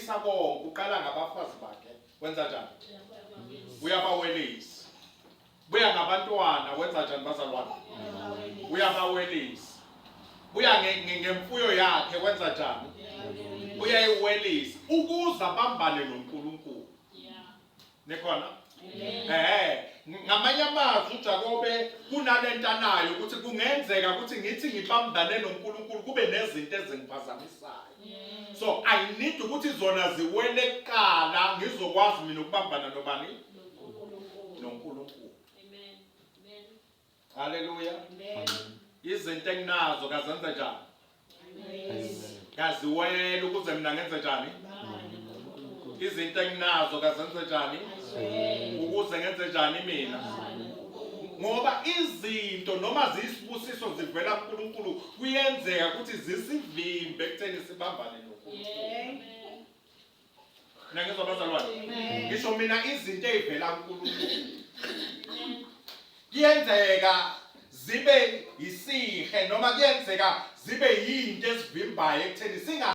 ukulisa konke uqala ngabafazi bakhe wenza njani? Uyabawelisa. Buya ngabantwana wenza njani bazalwane? Uyabawelisa. Buya ngemfuyo yakhe wenza njani? Uyayiwelisa ukuze abambane noNkulunkulu. Nikhona? Ngamanye amazwi uJakobe kunalento anayo ukuthi kungenzeka ukuthi ngithi ngibambane noNkulunkulu kube nezinto ezingiphazamisayo. So I need ukuthi zona ziwele kuqala ngizokwazi mina ukubambana nobani? noNkulunkulu. Amen. Amen. Haleluya. Amen. Izinto enginazo kazenze njani? Kaziwele ukuze mina ngenze njani? Izinto enginazo kazenze njani? Ukuze ngenze njani mina? Ngoba izinto noma ziyisibusiso zivela kuNkulunkulu kuyenzeka ukuthi zisivimbe ekutheni sibambane noNkulunkulu. Nangizwa bazalwane. Ngisho mina izinto ezivela kuNkulunkulu kuyenzeka zibe yisihe noma kuyenzeka zibe yinto esivimbayo ekutheni